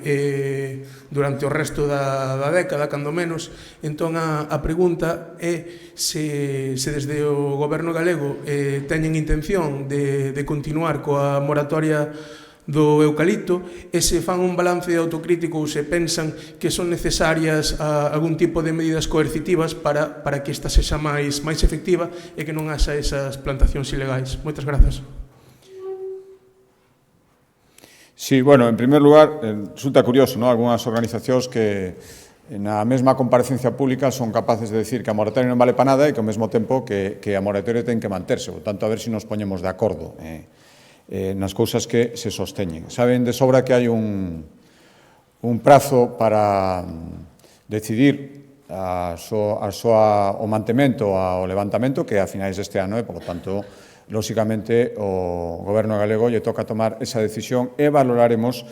durante o resto da década, cando menos. Entón, a pregunta é se desde o goberno galego teñen intención de continuar coa moratoria do eucalipto, e se fan un balance autocrítico ou se pensan que son necesarias algún tipo de medidas coercitivas para que esta sexa máis efectiva e que non haxa esas plantacións ilegais. Moitas grazas. Sí, bueno, en primer lugar, resulta curioso, ¿no? Algunhas organizacións que na mesma comparecencia pública son capaces de decir que a moratoria non vale para nada e que ao mesmo tempo que a moratoria ten que manterse. Por tanto, a ver se nos poñemos de acordo nas cousas que se sosteñen. Saben de sobra que hai un prazo para decidir o mantemento ao levantamento, que é a finais deste ano, e, por lo tanto, lóxicamente, o goberno galego lle toca tomar esa decisión e valoraremos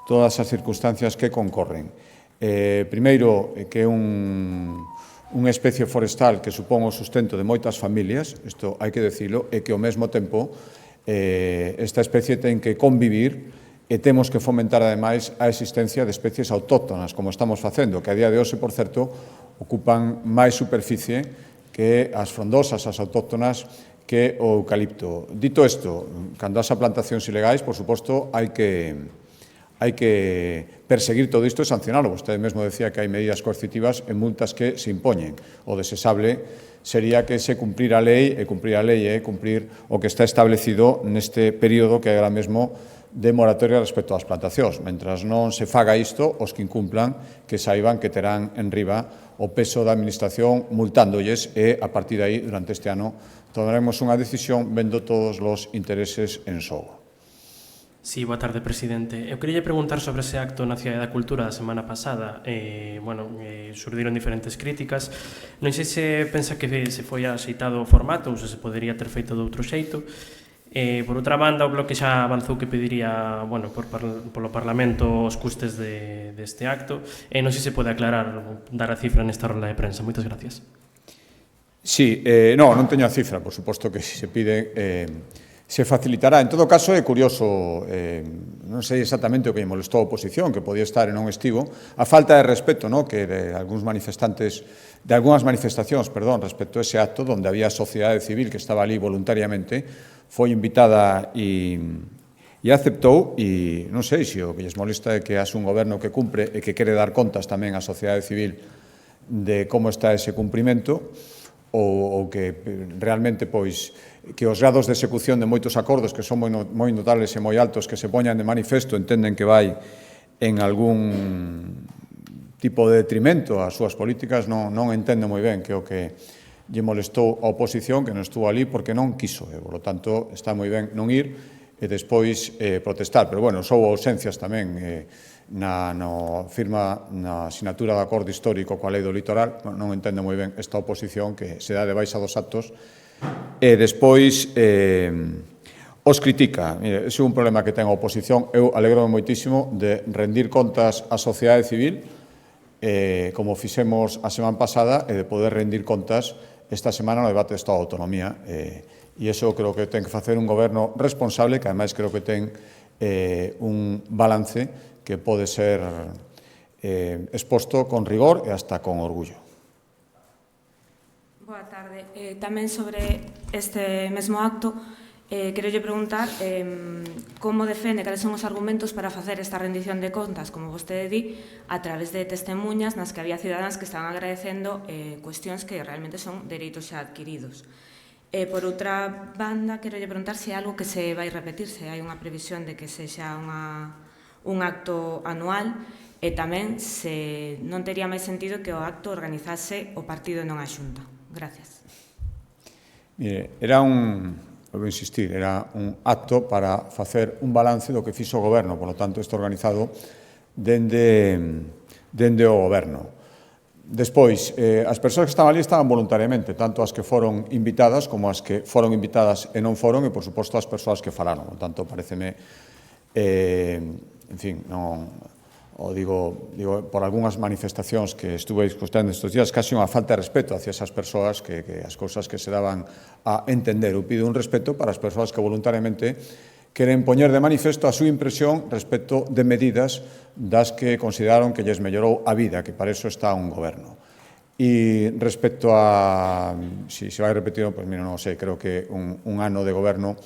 todas as circunstancias que concorren. Primeiro, que é unha especie forestal que supón o sustento de moitas familias, isto hai que decirlo, e que ao mesmo tempo esta especie ten que convivir e temos que fomentar, ademais, a existencia de especies autóctonas, como estamos facendo, que a día de hoxe, por certo, ocupan máis superficie que as frondosas, as autóctonas, que o eucalipto. Dito isto, cando as plantacións ilegais, por suposto, hai que perseguir todo isto e sancionarlo. Vostede mesmo decía que hai medidas coercitivas e multas que se impoñen. O desexable sería que se cumprir a lei, e cumprir a lei é cumprir o que está establecido neste período que agora mesmo de moratoria respecto ás plantacións. Mentras non se faga isto, os que incumplan que saiban que terán en riba o peso da administración multándolles e, a partir de aí, durante este ano, tomaremos unha decisión vendo todos os intereses en xogo. Sí, boa tarde, presidente. Eu queria preguntar sobre ese acto na Cidade da Cultura da semana pasada. Surdiron diferentes críticas. Non sei se pensa que se foi axeitado o formato ou se podería ter feito de outro xeito. Por outra banda, o Bloque xa avanzou que pediría polo Parlamento os custes deste acto. Non sei se pode aclarar, dar a cifra nesta rola de prensa. Moitas gracias. Sí, non teño a cifra, por suposto que se pide se facilitará. En todo caso, é curioso, non sei exactamente o que lle molestou a oposición, que podía estar e non estivo, a falta de respeto que de algúns manifestantes, de algunhas manifestacións, respecto a ese acto, onde había sociedade civil que estaba ali voluntariamente, foi invitada e aceptou, e non sei se o que lles molesta é que haxe un goberno que cumpre e que quere dar contas tamén á sociedade civil de como está ese cumprimento, ou que realmente, pois, que os grados de execución de moitos acordos que son moi notables e moi altos que se poñan de manifesto entenden que vai en algún tipo de detrimento ás súas políticas, non entendo moi ben que o que lle molestou a oposición, que non estuvo ali porque non quiso, por lo tanto, está moi ben non ir e despois protestar, pero, bueno, soubo ausencias tamén na sinatura do acordo histórico coa lei do litoral, non entendo moi ben esta oposición que se dá de baixa dos actos e despois os critica. Mire, ese é un problema que ten a oposición. Eu alegro moitísimo de rendir contas á sociedade civil, como fixemos a semana pasada, e de poder rendir contas esta semana no debate do Estado de Autonomía. E iso creo que ten que facer un goberno responsable, que ademais creo que ten un balance que pode ser exposto con rigor e hasta con orgullo. Boa tarde. Tamén sobre este mesmo acto, quero lle preguntar como defende, cales son os argumentos para facer esta rendición de contas, como vostede di, a través de testemunhas nas que había cidadáns que estaban agradecendo cuestións que realmente son dereitos xa adquiridos. Por outra banda, quero lle preguntar se é algo que se vai repetir, se hai unha previsión de que sexa un acto anual e tamén se non tería máis sentido que o acto organizase o partido e non a Xunta. Gracias. Mire, vou insistir, era un acto para facer un balance do que fixo o goberno, por lo tanto, isto organizado dende o goberno. Despois, as persoas que estaban ali estaban voluntariamente, tanto as que foron invitadas como as que foron invitadas e non foron, e, por suposto, as persoas que falaron. Por tanto, pareceme, en fin, non... o digo, por algunhas manifestacións que estuve escutando estes días, casi unha falta de respeto hacia esas persoas que as cousas que se daban a entender. Eu pido un respeto para as persoas que voluntariamente queren poñer de manifesto a súa impresión respecto de medidas das que consideraron que lles mellorou a vida, que para eso está un goberno. E respecto a si se vai repetir, pois mira, non sei, creo que un ano de goberno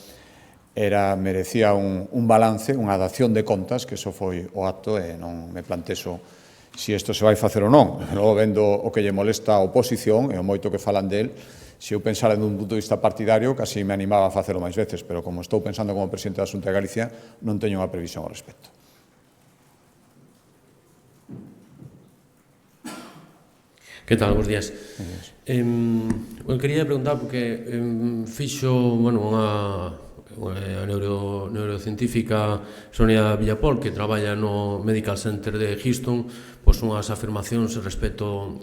merecía un balance, unha dación de contas, que iso foi o acto, e non me plantexo se isto se vai facer ou non. Logo, vendo o que lle molesta a oposición e o moito que falan del, se eu pensara dun punto de vista partidario, casi me animaba a facelo máis veces, pero como estou pensando como presidente da Xunta de Galicia, non teño unha previsión ao respecto. Que tal? Bos días. Quería preguntar, porque fixo unha neurocientífica Sonia Villapol, que traballa no Medical Center de Houston, unhas afirmacións respecto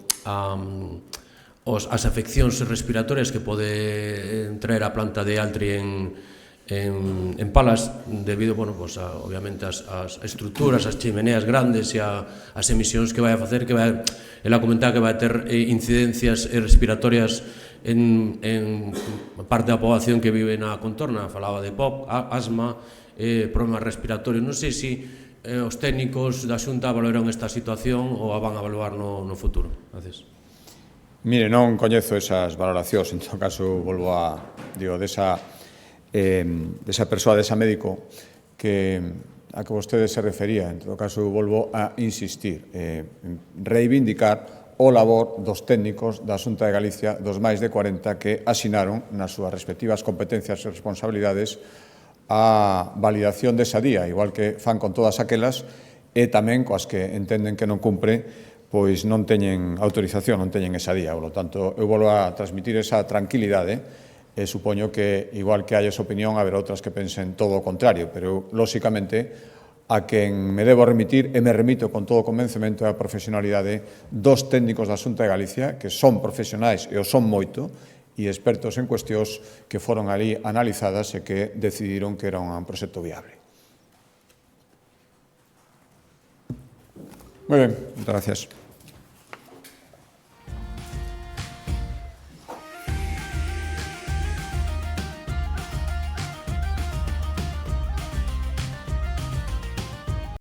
ás afeccións respiratorias que pode traer a planta de Altri en en Palas debido, bueno, pues obviamente as estruturas, as chimeneas grandes e as emisións que vai a facer, que vai, ela comentaba que vai ter incidencias respiratorias en parte da poboación que vive na contorna, falaba de POC, asma, problemas respiratorios. Non sei se os técnicos da Xunta valoran esta situación ou a van a evaluar no futuro. Gracias. Mire, non coñezo esas valoracións, en todo caso, volvo a, digo, desa persoa, desa médico a que vostede se refería, en todo caso, volvo a insistir, reivindicar o labor dos técnicos da Xunta de Galicia, dos máis de 40 que asinaron nas súas respectivas competencias e responsabilidades a validación desa día, igual que fan con todas aquelas, e tamén coas que entenden que non cumpre, pois non teñen autorización, non teñen esa día. Por lo tanto, eu volvo a transmitir esa tranquilidade e supoño que, igual que hai esa opinión, haberá outras que pensen todo o contrario, pero, lóxicamente, a quen me debo remitir, e me remito con todo o convencemento e a profesionalidade dos técnicos da Xunta de Galicia, que son profesionais e o son moito, e expertos en cuestións que foron ali analizadas e que decidiron que era un proxecto viable. Moi ben, moitas gracias.